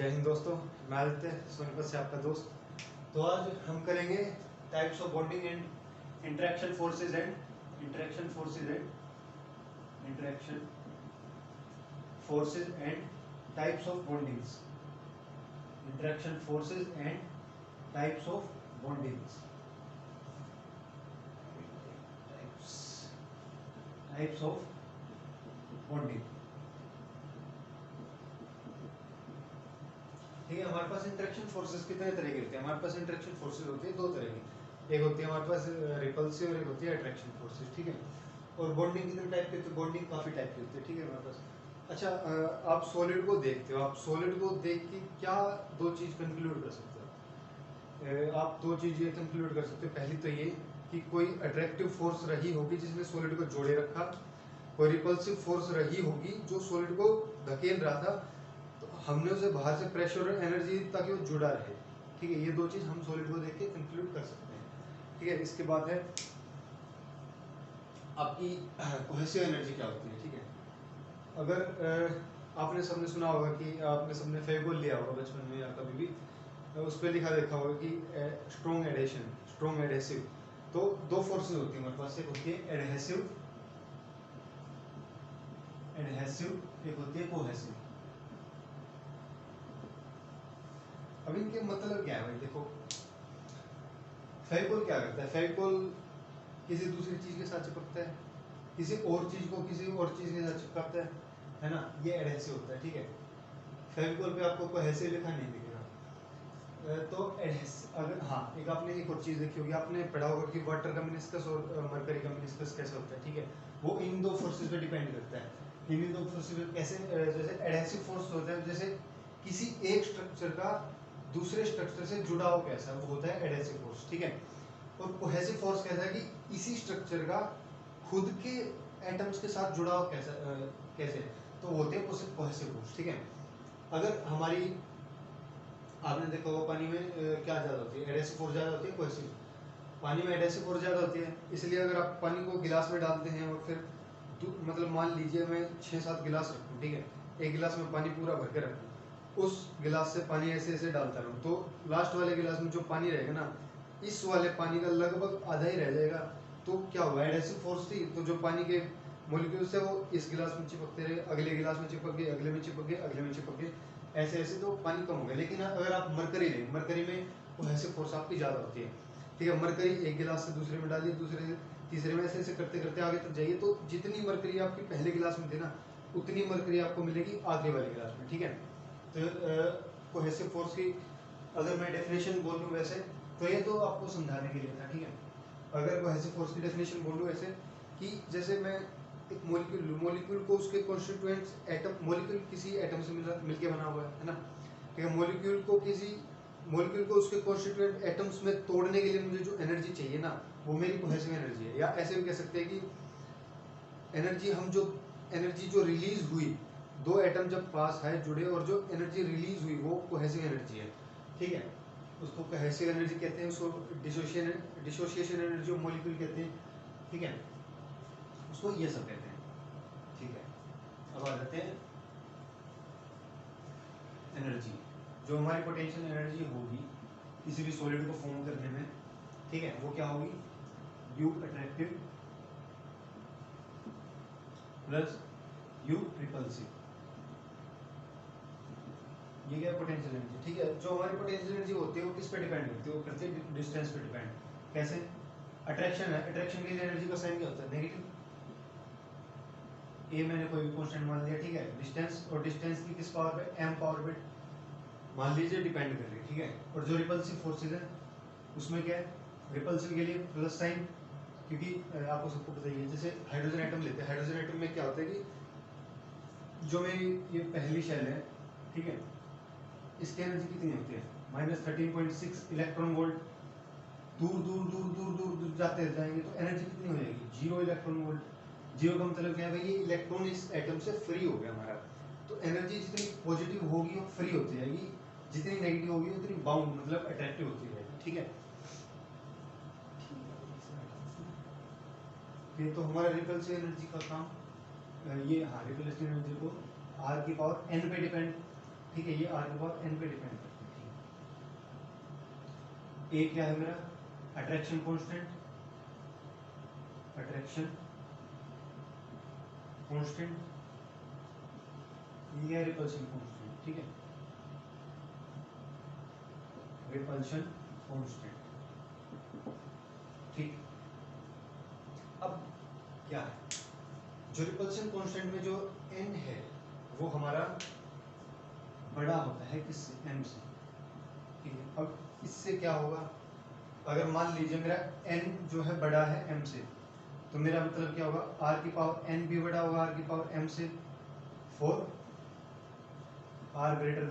जय हिंद दोस्तों, मैं आदित्य सोनीपत से आपका दोस्त। तो आज हम करेंगे types of bonding and interaction forces and types of bondings. Interaction forces and types of bondings. Types of bonding. ठीक है, हमारे पास इंटरेक्शन फोर्सेस कितने तरह के होते हैं? हमारे पास इंटरेक्शन फोर्सेस होती है दो तरह की। एक होती है हमारे पास रिपल्सिव और एक होती है अट्रैक्शन फोर्सेस। ठीक है, और बॉन्डिंग कितने टाइप की? तो बॉन्डिंग काफी टाइप की होती है। ठीक है, हमारे पास अच्छा, आप सॉलिड को देखते हो, आप सॉलिड को देख के क्या दो चीज कंक्लूड कर सकते हो? आप दो चीज ये कंक्लूड कर सकते हो। पहली तो ये कि कोई अट्रैक्टिव फोर्स रही होगी जिसने सॉलिड को जोड़े रखा, कोई रिपल्सिव फोर्स रही होगी जो सॉलिड को धकेल रहा था, तो हमने उसे बाहर से प्रेशर और एनर्जी ताकि वो जुड़ा रहे। ठीक है, ये दो चीज हम सॉलिड को देख के कंक्लूड कर सकते हैं। ठीक है, इसके बाद है आपकी कोहेसिव एनर्जी क्या होती है। ठीक है, अगर आपने सबने सुना होगा कि आपने सबने फेविकोल लिया होगा बचपन में या कभी भी, तो उस पर लिखा देखा होगा कि स्ट्रॉन्ग एडेशन, स्ट्रॉन्ग एडेसिव। तो दो फोर्सेस होती है हमारे पास, एक होती है एडहेसिव, एक होती है कोहेसिव। अब इनके मतलब क्या है भाई? देखो, फेविकोल क्या करता है? फेविकोल किसी दूसरी चीज के साथ चिपकता है, किसी और चीज को किसी और चीज के साथ चिपकाता है ना, ये एडहेसिव होता है। ठीक है, फेविकोल पे आपको कोहेसिव लिखा नहीं दिखेगा। तो अगर हाँ, एक आपने एक और चीज देखी होगी, आपने पढ़ा होगा कि वाटर का मेनिस्कस और मरकरी का मेनिस्कस कैसे होता है। ठीक है, वो इन दो फोर्सेस पे डिपेंड करता है। इन दो फोर्सेस पे कैसे? जैसे एडहेसिव फोर्स होता है, जैसे किसी एक स्ट्रक्चर का दूसरे स्ट्रक्चर से जुड़ाव कैसा, वो होता है एडहेसिव फोर्स। ठीक है, और कोहेसिव फोर्स कहता है कि इसी स्ट्रक्चर का खुद के एटम्स के साथ जुड़ाव कैसा कैसे, तो वो होते हैं कोहेसिव फोर्स। ठीक है, अगर हमारी आपने देखा होगा पानी में क्या ज्यादा होती है? एडहेसिव फोर्स ज्यादा होती है कोहेसिव? पानी में एडहेसिव फोर्स ज्यादा होती है, इसलिए अगर आप पानी को गिलास में डालते हैं और फिर मतलब मान लीजिए मैं 6-7 गिलास रखूँ, ठीक है, एक गिलास में पानी पूरा भर के रखूँ, उस गिलास से पानी ऐसे ऐसे डालता रहूँ, तो लास्ट वाले गिलास में जो पानी रहेगा ना, इस वाले पानी का लगभग आधा ही रह जाएगा। तो क्या हुआ? एडहेसिव फोर्स थी, तो जो पानी के मॉलिक्यूल्स है वो इस गिलास में चिपकते रहे, अगले गिलास में चिपक गए, अगले में चिपक गए, अगले में चिपक गए, ऐसे ऐसे तो पानी कम हो गया। लेकिन अगर आप मरकरी लें, मरकरी में कोहेसिव फोर्स आपकी ज़्यादा होती है। ठीक है, मरकरी एक गिलास से दूसरे में डालिए, दूसरे से तीसरे में, ऐसे ऐसे करते करते आगे तक जाइए, तो जितनी मरकरी आपकी पहले गिलास में थी ना, उतनी मरकरी आपको मिलेगी आगे वाले गिलास में। ठीक है, तो कोहेसिव फोर्स की अगर मैं डेफिनेशन बोलूँ वैसे, तो ये तो आपको समझाने के लिए था। ठीक है, अगर कोहेसिव फोर्स की डेफिनेशन बोलूँ ऐसे कि जैसे मैं एक मॉलिक्यूल को उसके कॉन्स्टिट्यूएंट्स एटम, मॉलिक्यूल किसी एटम से मिलके बना हुआ है ना। ठीक है, मॉलिक्यूल को उसके कॉन्स्टिट्यूएंट एटम्स में तोड़ने के लिए मुझे जो एनर्जी चाहिए ना, वो मेरी कोहेसिव एनर्जी है। या ऐसे भी कह सकते हैं कि एनर्जी जो रिलीज हुई, दो एटम जब पास है जुड़े और जो एनर्जी रिलीज हुई वो कोहेसिव एनर्जी है। ठीक है, उसको कोहेसिव एनर्जी कहते हैं, उसको डिसोसिएशन एनर्जी ऑफ मॉलिक्यूल कहते हैं। ठीक है, उसको ये सब कहते हैं। ठीक है, अब आ जाते हैं एनर्जी। जो हमारी पोटेंशियल एनर्जी होगी किसी भी सॉलिड को फॉर्म करने में, ठीक है, वो क्या होगी? You attractive plus you repulsive, ये क्या पोटेंशियल एनर्जी। ठीक है, जो हमारी पोटेंशियल एनर्जी होती है वो किस पे डिपेंड करती है? वो करती है डिस्टेंस पे डिपेंड। कैसे? अट्रैक्शन है, अट्रैक्शन के लिए एनर्जी का साइन क्या होता है? नेगेटिव। ए मैंने कोई भी कांस्टेंट मान लिया, ठीक है, डिस्टेंस, और डिस्टेंस की किस पावर पे? एम पावर पे मान लीजिए डिपेंड कर रही है। ठीक है, और जो रिपल्सिव फोर्सेज है उसमें क्या है? रिपल्सिव के लिए प्लस साइन, क्योंकि आपको सबको पता ही है, जैसे हाइड्रोजन एटम लेते हैं, हाइड्रोजन एटम में क्या होता है कि जो मेरी ये पहली शेल है, ठीक है, इसकी एनर्जी कितनी होती है? -13.6 इलेक्ट्रॉन वोल्ट। दूर दूर दूर दूर दूर दूर जाते जाएंगे तो एनर्जी कितनी हो जाएगी? 0 इलेक्ट्रॉन वोल्ट। 0 का मतलब क्या है भाई? ये इलेक्ट्रॉन इस एटम से फ्री हो गया हमारा। तो एनर्जी जितनी पॉजिटिव होगी वो फ्री होती जाएगी, जितनी नेगेटिव होगी उतनी बाउंड मतलब अट्रैक्टिव होती जाएगी। ठीक है, ये तो हमारा रिपल्सिव एनर्जी का काम। ये हाँ, रिपल्सिव एनर्जी को आर की पावर एन पे डिपेंड ठीक है, ये आर की पावर एन पे डिपेंड करती है। ए क्या है मेरा, अट्रैक्शन कांस्टेंट, अट्रैक्शन कांस्टेंट, ये है रिपल्शन कांस्टेंट, ठीक है, रिपल्शन कांस्टेंट, ठीक। अब क्या है, जो रिपल्शन कांस्टेंट में जो n है वो हमारा बड़ा होता है किससे, m से, ठीक है। अब इससे क्या होगा, अगर मान लीजिए मेरा n जो है बड़ा है m से, तो मेरा मतलब क्या होगा, r की पावर n भी बड़ा होगा r की पावर m से, for r greater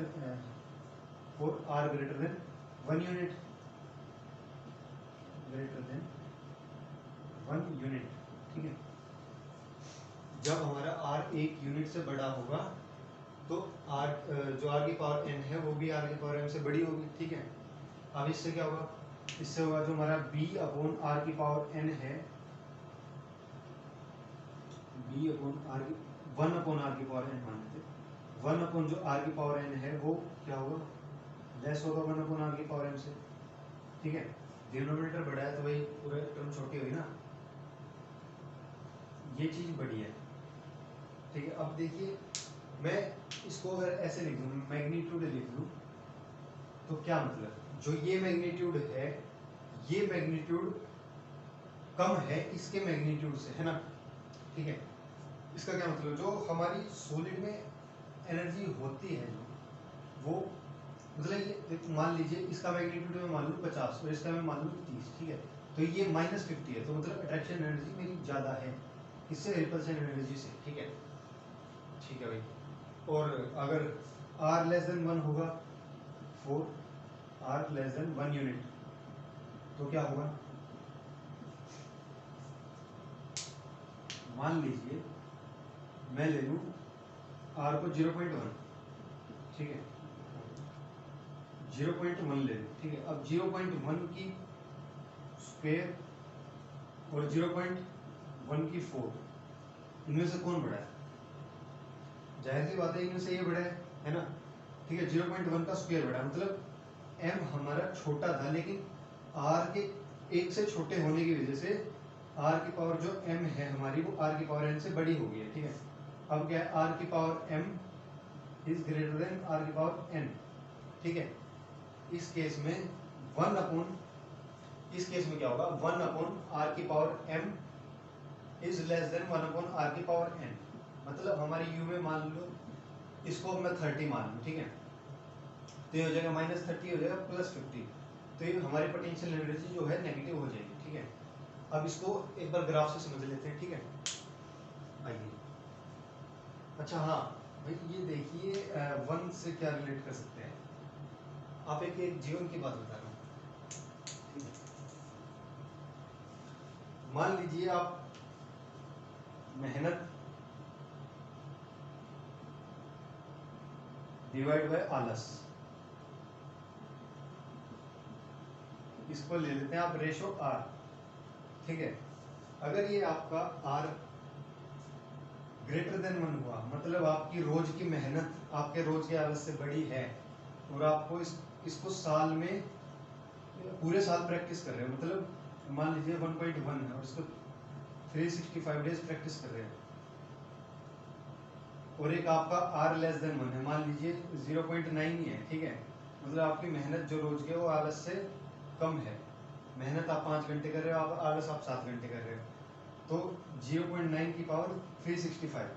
than 1 unit, greater than 1 unit, ठीक है। जब हमारा r 1 यूनिट से बड़ा होगा तो r जो r की पावर n है वो भी r की पावर m से बड़ी होगी, ठीक है। अब इससे क्या होगा, इससे होगा जो हमारा b अपॉन r की पावर n है, b अपॉन r की 1 अपॉन r की पावर n मान लेते, 1 अपॉन जो r की पावर n है वो क्या होगा, लेस होगा 1 अपॉन r की पावर m से, ठीक है। डिनोमिनेटर बड़ा है तो भाई पूरे टर्म छोटी हुई ना, ये चीज बड़ी है, ठीक है। अब देखिए मैं इसको अगर ऐसे लिख दूं, मैग्नीट्यूड लिख लूं, तो क्या मतलब, जो ये मैग्नीट्यूड है, ये मैग्नीट्यूड कम है इसके मैग्नीट्यूड से, है ना, ठीक है। इसका क्या मतलब, जो हमारी सॉलिड में एनर्जी होती है वो मतलब ये मान लीजिए इसका मैग्नीट्यूड मैं मान लूँ 50 और इसका मैं मान लूँ 30, ठीक है, तो ये -50 है, तो मतलब अट्रैक्शन एनर्जी मेरी ज़्यादा है इससे रिपल्शन एनर्जी से, ठीक है, ठीक है भाई। और अगर r लेस देन 1 होगा, for r less than 1 unit, तो क्या होगा, मान लीजिए मैं ले लूँ r को 0.1, ठीक है, 0.1 ले लूँ, ठीक है। अब 0.1 की स्क्वायर और 0.1 की 4, इनमें से कौन बड़ा है, जाहिर सी बात है इनमें से ये बड़ा है ना, ठीक है। 0.1 का स्क्वायर बड़ा है, मतलब m हमारा छोटा था, लेकिन r के एक से छोटे होने की वजह से r की पावर जो m है हमारी वो r की पावर n से बड़ी हो गई है, ठीक है। अब क्या है, r की power m is greater than r की पावर n, ठीक है। इस केस में 1 अपॉन, इस केस में क्या होगा, 1 अपॉन r की power m is less than 1 upon r की पावर n, मतलब हमारी u में मान लो इसको मैं 30 मान लूँ, ठीक है, तो ये हो जाएगा -30 हो जाएगा +50, तो ये हमारी पोटेंशियल एनर्जी जो है नेगेटिव हो जाएगी, ठीक है। अब इसको एक बार ग्राफ से समझ लेते हैं, ठीक है, आइए। अच्छा हाँ भाई ये देखिए 1 से क्या रिलेट कर सकते हैं, आप एक जीवन की बात बता रहा हूँ, ठीक है। मान लीजिए आप मेहनत डिवाइड बाय आलस, इसको ले लेते हैं आप रेशो r, ठीक है। अगर ये आपका r ग्रेटर देन 1 हुआ, मतलब आपकी रोज की मेहनत आपके रोज के आलस से बड़ी है, और आपको इसको साल में पूरे साल प्रैक्टिस कर रहे हो, मतलब मान लीजिए 1.1 है और इसको 365 डेज प्रैक्टिस कर रहे हो, और एक आपका r लेस देन 1 है, मान लीजिए 0.9 ही है, ठीक है, मतलब आपकी मेहनत जो रोज के वो आलस से कम है, मेहनत आप 5 घंटे कर रहे हो, आप आलस आप 7 घंटे कर रहे हो, तो 0.9 की पावर 365।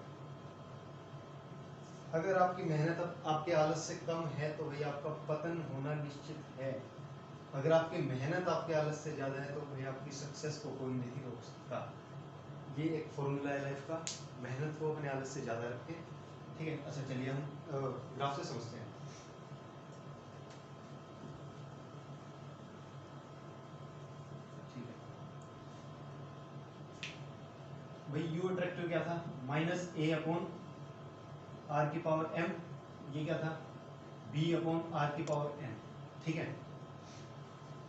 अगर आपकी मेहनत आपके आलस से कम है तो भाई आपका पतन होना निश्चित है, अगर आपकी मेहनत आपके आलस से ज़्यादा है तो भाई आपकी सक्सेस को कोई नहीं रोक सकता। ये एक फॉर्मूला है लाइफ का, मेहनत को अपने आलस से ज़्यादा रखें, ठीक है। अच्छा चलिए हम ग्राफ से समझते हैं, ठीक है भाई। यू अट्रैक्टिव क्या था, -a अपॉन r की पावर m, ये क्या था b अपॉन r की पावर n, ठीक है।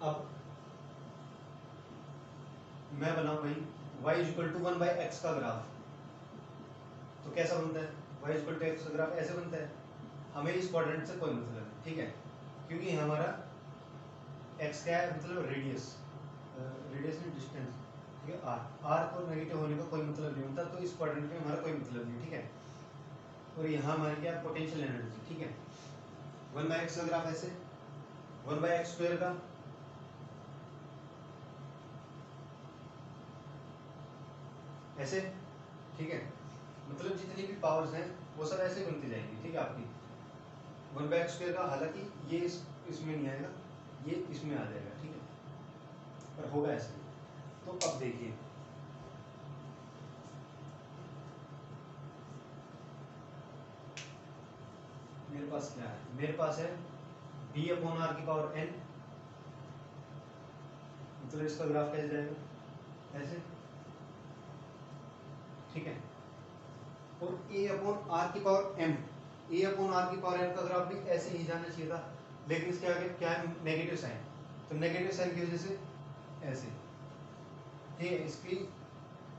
अब मैं बनाऊं भाई y is equal to 1/x का ग्राफ, तो कैसा बनता है, y is equal to x का ग्राफ ऐसे बनता है, हमें इस क्वाड्रेंट से कोई मतलब नहीं, ठीक है, क्योंकि हमारा एक्स क्या है, मतलब रेडियस, रेडियस में डिस्टेंस, ठीक है, आर को नेगेटिव होने का कोई मतलब नहीं होता, तो इस क्वाड्रेंट में हमारा कोई मतलब नहीं, ठीक है। और यहाँ हमारी क्या पोटेंशियल एनर्जी, ठीक है, 1/x का ग्राफ ऐसे, 1/x² का ऐसे, ठीक है, मतलब जितनी भी पावर्स हैं वो सब ऐसे बनती जाएंगी, ठीक है, आपकी 1/x² का, हालांकि ये इसमें नहीं आएगा, ये इसमें आ जाएगा, ठीक है, पर होगा ऐसे। तो अब देखिए, मेरे पास क्या है, मेरे पास है b/r⁴n, मतलब इसका ग्राफ कैसे जाएगा, ऐसे, ठीक है, और a/r⁴m, a/r⁴n का ग्राफ भी ऐसे ही जाना चाहिए था, लेकिन इसके आगे क्या है, नेगेटिव साइन, तो नेगेटिव साइन की वजह से ऐसे, ठीक है, इसकी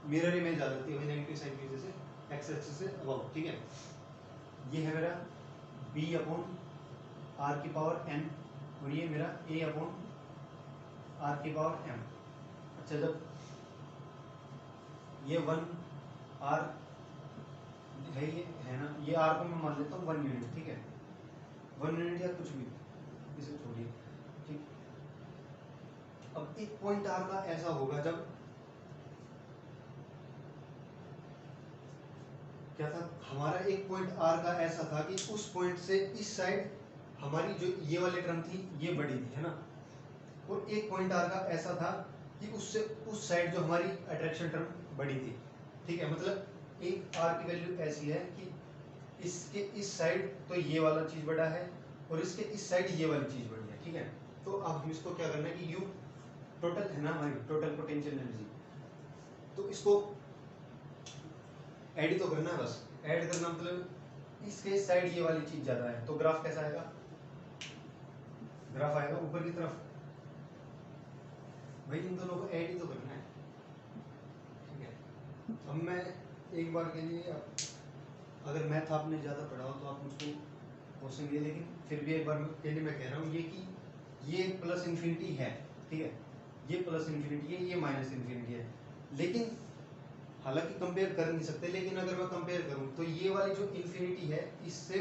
मिरर इमेज आ जाती है नेगेटिव साइन की वजह से एक्स एक्सिस से अबव, ठीक है। ये है मेरा b/r⁴n और ये मेरा a/r⁴m। अच्छा, जब ये 1r है, ये है ना, ये r को मैं मान लेता हूँ 1 यूनिट, ठीक है, 1 यूनिट या कुछ भी, इसे छोड़िए, ठीक। अब एक पॉइंट r का ऐसा होगा, जब क्या था, हमारा एक पॉइंट r का ऐसा था कि उस पॉइंट से इस साइड हमारी जो ये वाली टर्म थी ये बड़ी थी, है ना, और एक पॉइंट r का ऐसा था कि उससे उस साइड जो हमारी अट्रैक्शन टर्म बड़ी थी, ठीक है, मतलब एक r की वैल्यू ऐसी है कि इसके इस साइड तो ये वाला चीज बड़ा है और इसके इस साइड ये वाली चीज बड़ी है, ठीक है। तो अब हम इसको क्या करना है कि u टोटल है ना, हमारी टोटल पोटेंशियल एनर्जी, तो इसको ऐड तो करना है, बस ऐड करना, मतलब इसके साइड ये वाली चीज ज्यादा है, तो ग्राफ कैसा आएगा, ग्राफ आएगा ऊपर की तरफ, भाई इन दोनों को ऐड ही तो करना है, ठीक है। अब मैं एक बार के लिए, अगर मैथ आपने ज़्यादा पढ़ा हो तो आप मुझको क्वेश्चन दिए, लेकिन फिर भी एक बार के लिए मैं कह रहा हूँ ये कि ये प्लस इन्फिनिटी है, ठीक है, ये प्लस इन्फिनिटी है, ये माइनस इन्फिनिटी है, लेकिन हालांकि कंपेयर कर नहीं सकते, लेकिन अगर मैं कंपेयर करूँ तो ये वाली जो इन्फिनिटी है इससे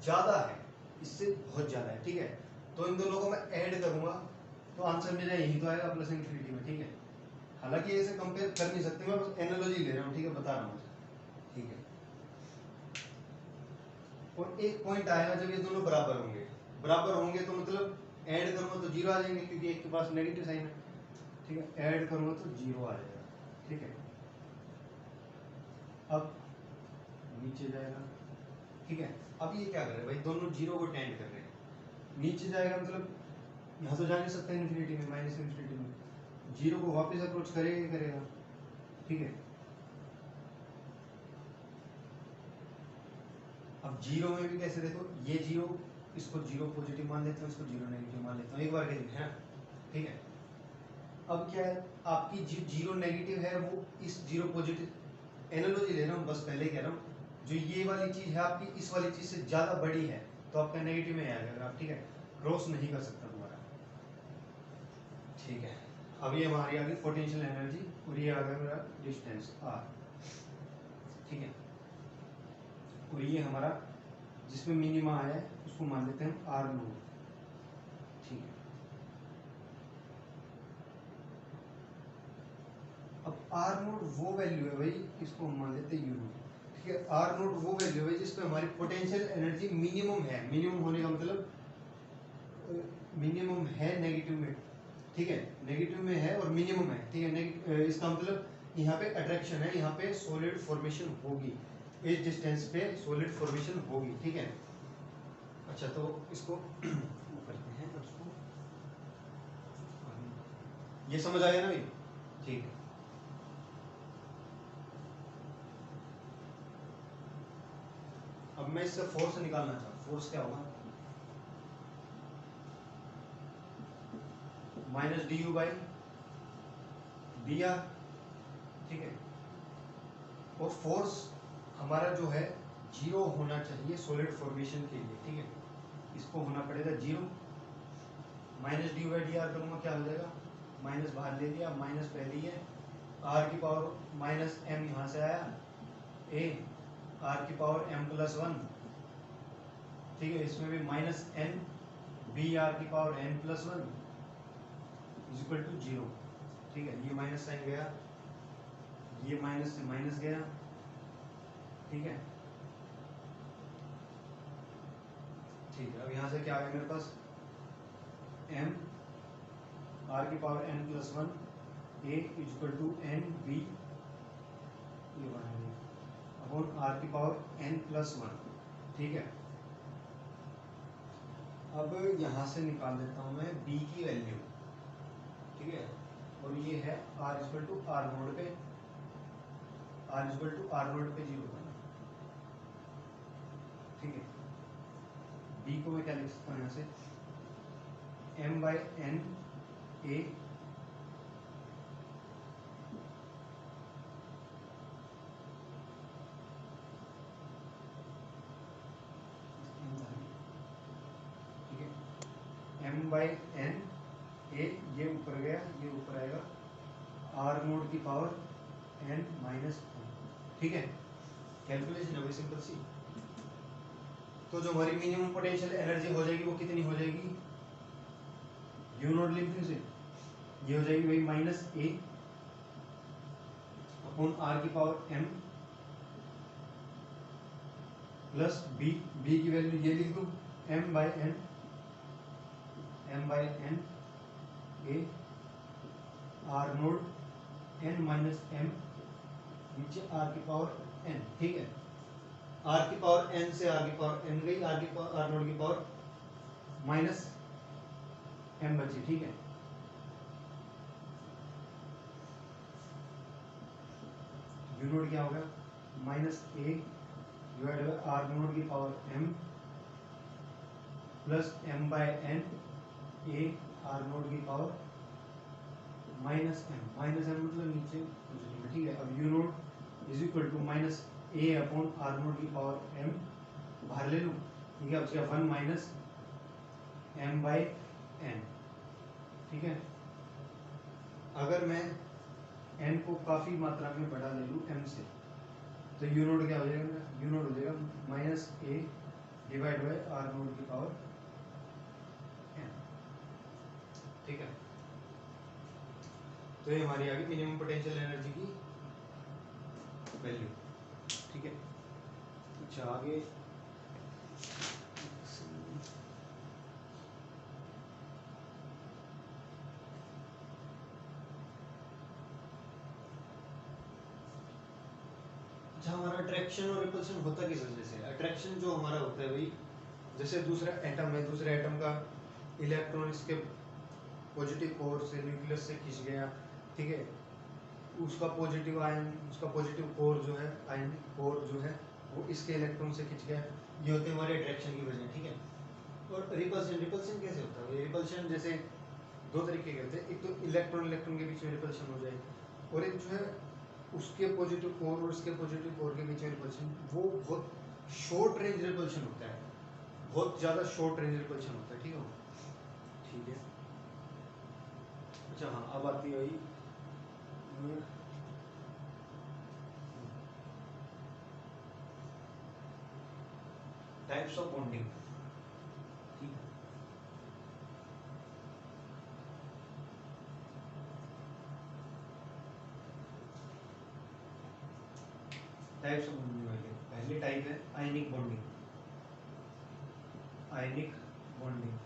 ज़्यादा है, इससे बहुत ज़्यादा है, ठीक है। तो इन दोनों को मैं ऐड करूँगा तो आंसर मेरा यही तो आएगा, प्लस इन्फिनिटी में, ठीक है। हालांकि ऐसे कंपेयर कर नहीं सकते, मैं बस एनालॉजी ले रहा हूँ, ठीक है, बता रहा हूँ, ठीक है। और एक पॉइंट आएगा जब ये दोनों बराबर होंगे, बराबर होंगे तो मतलब ऐड करूँगा तो जीरो आ जाएंगे, क्योंकि एक के पास नेगेटिव साइन है, ठीक है, ऐड करूँगा तो जीरो आ जाएगा, ठीक है। अब नीचे जाएगा, ठीक है, अब ये क्या कर रहे हैं भाई, दोनों जीरो को टेंड कर रहे हैं, नीचे जाएगा मतलब यहाँ तो जा नहीं सकता इन्फिनिटी में, माइनस इन्फिनिटी में, जीरो को वापस अप्रोच करेगा ही करेगा, ठीक है। अब जीरो में भी कैसे, देखो ये जीरो, इसको जीरो पॉजिटिव मान लेता हूँ, इसको जीरो नेगेटिव मान लेता हूँ, एक बार के लिए, है ना, ठीक है। अब क्या है, आपकी जीरो नेगेटिव है वो इस जीरो पॉजिटिव, एनालॉजी ले रहा हूँ, बस पहले कह रहा हूँ, जो ये वाली चीज है आपकी इस वाली चीज से ज्यादा बड़ी है तो आपका नेगेटिव में आएगा ग्राफ, ठीक है, क्रॉस नहीं कर सकता तुम्हारा, ठीक है। अब ये हमारी आ गई पोटेंशियल एनर्जी और ये आ गया मेरा डिस्टेंस आर, ठीक है, और ये हमारा जिसमें मिनिमा आया है उसको मान लेते हैं आर नोड, ठीक है। अब आर नोड वो वैल्यू है भाई, इसको हम मान लेते हैं यू नोड, ठीक है। आर नोड वो वैल्यू है जिसपे हमारी पोटेंशियल एनर्जी मिनिमम है, मिनिमम होने का मतलब मिनिमम है नेगेटिव में, ठीक है, नेगेटिव में है और मिनिमम है, ठीक है, इसका मतलब यहाँ पे अट्रैक्शन है, यहाँ पे सॉलिड फॉर्मेशन होगी, इस डिस्टेंस पे सॉलिड फॉर्मेशन होगी, ठीक है। अच्छा, तो इसको करते हैं, उसको ये समझ आया ना भाई, ठीक है। अब मैं इससे फोर्स निकालना चाहूँ, फोर्स क्या होगा, minus D you by D R, ठीक है। और फोर्स हमारा जो है जीरो होना चाहिए सॉलिड फॉर्मेशन के लिए, ठीक है। इसको होना पड़ेगा zero. Minus D by D R करूँगा, क्या हो जाएगा, माइनस बाहर ले लिया, माइनस पहले ही है, आर की पावर माइनस एम यहाँ से आया, ए आर की पावर एम प्लस वन, ठीक है। इसमें भी माइनस एन बी आर की power n plus one is equal to zero, ठीक है। ये माइनस साइन गया, ये माइनस से माइनस गया, ठीक है। ठीक है, अब यहाँ से क्या आ गया मेरे पास, एम आर की power n plus one a is equal to n b, ये अपॉन आर की पावर एन प्लस वन, ठीक है। अब यहाँ से निकाल देता हूँ मैं b की वैल्यू, ठीक है। और ये है r equal to r naught पे, r equal to r naught पे जीरो करना, ठीक है। b को मैं क्या लिख सकता हूँ यहाँ से, m by n a m by n a, ये ऊपर गया, ये ऊपर आएगा, आर नोड की पावर एन माइनस एन, ठीक है। कैलकुलेशन है वही सिंपल सी। तो जो हमारी मिनिमम पोटेंशियल एनर्जी हो जाएगी वो कितनी हो जाएगी, यू नोट लिख दूं से, ये हो जाएगी वही माइनस ए अपॉन आर की power m plus b, b की वैल्यू ये लिख दूं, m by n a r naught n minus m नीचे आर की पावर एन, ठीक है। आर की पावर एन से आर की पावर एन गई, आर की पावर आर नोड की पावर माइनस एम बची, ठीक है। यू नोड क्या होगा, minus a divide by r naught की power m plus m by n a r naught की पावर माइनस एम मतलब नीचे, ठीक है। अब u naught is equal to minus a upon r naught की पावर एम, बाहर ले लूँ, ठीक है। अब क्या, one minus m by n, ठीक है। अगर मैं एन को काफ़ी मात्रा में बढ़ा ले लूँ एम से, तो यू नोड क्या हो जाएगा, यू नोड हो जाएगा minus a divide by r naught की पावर एन, ठीक है। तो ये हमारी आ गई मिनिमम पोटेंशियल एनर्जी की वैल्यू, ठीक है। अच्छा आगे, अच्छा हमारा अट्रैक्शन और रिपल्शन होता किस वजह से, अट्रैक्शन जो हमारा होता है वही, जैसे दूसरा एटम है, दूसरे एटम का इलेक्ट्रॉन इसके पॉजिटिव कोर से न्यूक्लियस से खिंच गया, ठीक है। उसका पॉजिटिव आयन, उसका पॉजिटिव कोर जो है, आयन कोर जो है वो इसके इलेक्ट्रॉन से खिंच गया, ये होते हैं हमारे अट्रैक्शन की वजह, ठीक है। और रिपल्शन, रिपल्शन कैसे होता है, रिपल्शन जैसे दो तरीके के होते हैं, एक तो इलेक्ट्रॉन इलेक्ट्रॉन के बीच में रिपल्शन हो जाए, और एक जो है उसके पॉजिटिव कोर और उसके पॉजिटिव कोर के बीच में रिपल्शन, वो बहुत शॉर्ट रेंज रिपल्शन होता है, बहुत ज़्यादा शॉर्ट रेंज रिपल्शन होता है, ठीक है, ठीक है। अच्छा हाँ, अब आती है वही टाइप्स ऑफ बॉन्डिंग, ठीक है। टाइप्स ऑफ बॉन्डिंग वाले पहली टाइप है आयनिक बॉन्डिंग, आयनिक बॉन्डिंग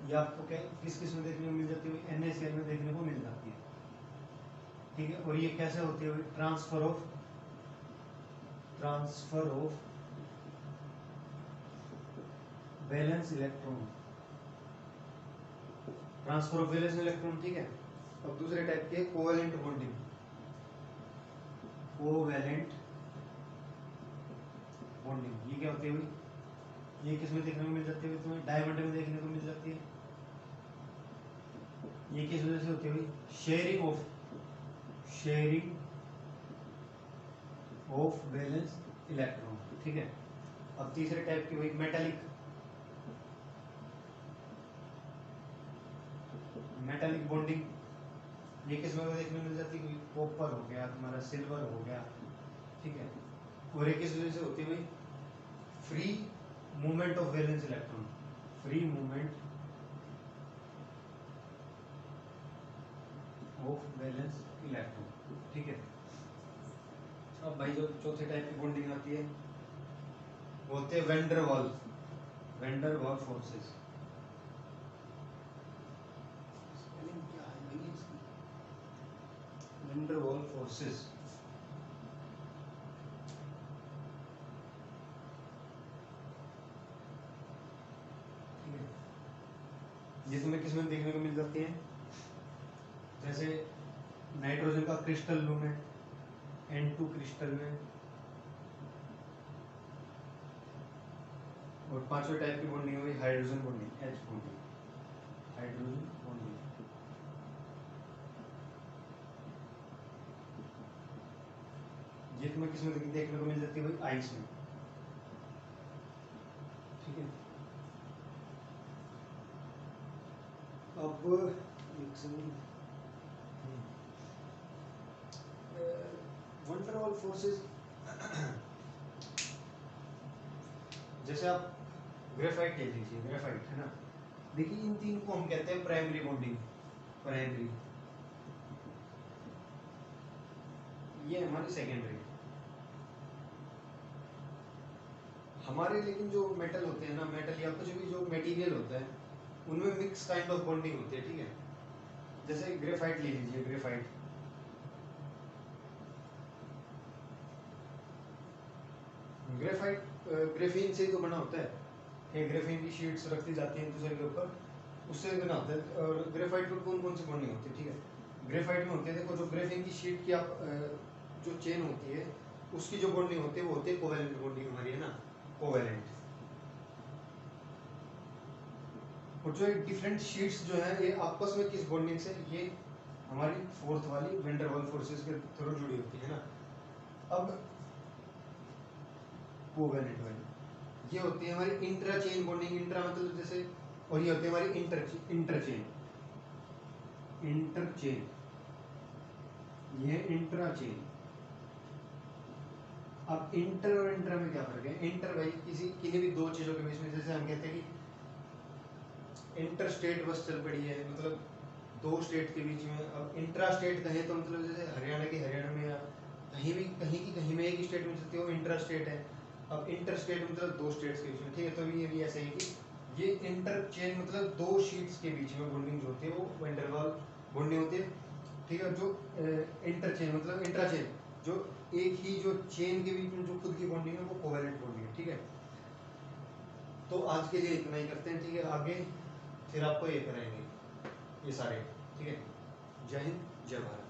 ये आपको क्या किस किस में देखने को मिल जाती है, NaCl में देखने को मिल जाती है, ठीक है। और ये कैसे होती है, transfer of valence electron, transfer of valence electron, ठीक है। अब दूसरे टाइप के कोवैलेंट बॉन्डिंग, कोवैलेंट बॉन्डिंग ये क्या होती है, ये किस में देखने को मिल जाती है, तुम्हें डायमंड में देखने को मिल जाती है। ये किस वजह से होती है, शेयरिंग ऑफ वैलेंस इलेक्ट्रॉन, ठीक है। अब तीसरे टाइप की वही मेटालिक, मेटालिक बॉन्डिंग, ये किस में देखने मिल जाती है, कॉपर हो गया तुम्हारा, सिल्वर हो गया, ठीक है। और ये किस वजह से होती है भाई, free movement of valence electron, free movement of valence electron, ठीक है। अब भाई जो चौथे टाइप की बॉन्डिंग आती है वो होते हैं vendor wall, vendor wall forces. Vendor wall forces, ठीक है। ये तुम्हें किस में देखने को मिल जाती है, जैसे नाइट्रोजन का क्रिस्टल लूम है N2 क्रिस्टल में, और पांचवें टाइप की बॉन्डिंग हुई hydrogen bonding, H bonding, hydrogen bonding. ये तुम्हें किस में देखने को मिल जाती है भाई, आइस में, ठीक है। अब एक सेकंड, वंडर वॉल फोर्सेस, जैसे आप ग्रेफाइट ले लीजिए, ग्रेफाइट है ना, देखिए इन तीन को हम कहते हैं प्राइमरी बॉन्डिंग, प्राइमरी, ये हमारी सेकेंडरी। हमारे लेकिन जो मेटल होते हैं ना, मेटल या कुछ भी जो मटेरियल होता है उनमें मिक्स काइंड ऑफ बॉन्डिंग होती है, ठीक है। जैसे ग्रेफाइट ले लीजिए, ग्रेफाइट, ग्रेफाइट ग्रेफीन से तो बना होता है, ये ग्रेफीन की शीट्स रखी जाती हैं दूसरे के ऊपर, उससे बना होता है। और ग्रेफाइट में कौन कौन सी बॉन्डिंग होती है, ठीक है। ग्रेफाइट में होती है, देखो जो ग्रेफीन की शीट की आप जो चेन होती है उसकी जो बॉन्डिंग होती है वो होती है कोवैलेंट बॉन्डिंग हमारी, है ना, कोवैलेंट। और जो डिफरेंट शीट्स जो है ये आपस में किस बॉन्डिंग से, ये हमारी फोर्थ वाली वेंडर वॉल फोर्सेस के थ्रू जुड़ी होती है ना। अब कोवैलेंट वाली ये होती है हमारी इंट्रा चेन बॉन्डिंग, इंट्रा मतलब जैसे, और ये होती है हमारी इंटरचेन, इंटरचेन, ये इंट्रा चेन। अब इंटर और इंट्रा में क्या फर्क है, इंटर भाई किसी भी दो चीजों के बीच में, जैसे हम कहते हैं कि इंटर स्टेट बस चल पड़ी है, मतलब दो स्टेट के बीच में। अब इंट्रा स्टेट कहें तो मतलब जैसे हरियाणा की हरियाणा में, या कहीं भी कहीं में एक ही स्टेट में चलती है वो इंट्रा स्टेट है। अब इंटर स्टेट मतलब दो स्टेट्स के बीच में, ठीक है। तो ये भी ऐसे ही कि ये इंटर चेन मतलब दो शीट्स के बीच में बॉन्डिंग जो होती है वो वेंडर वॉल बॉन्डिंग होती है, ठीक है। जो इंटर चेन मतलब इंट्रा चेन, जो एक ही जो चेन के बीच में जो खुद की बॉन्डिंग है वो कोवैलेंट बॉन्डिंग है, ठीक है। तो आज के लिए इतना ही करते हैं, ठीक है। आगे फिर आपको ये कराएंगे ये सारे, ठीक है। जय हिंद, जय भारत।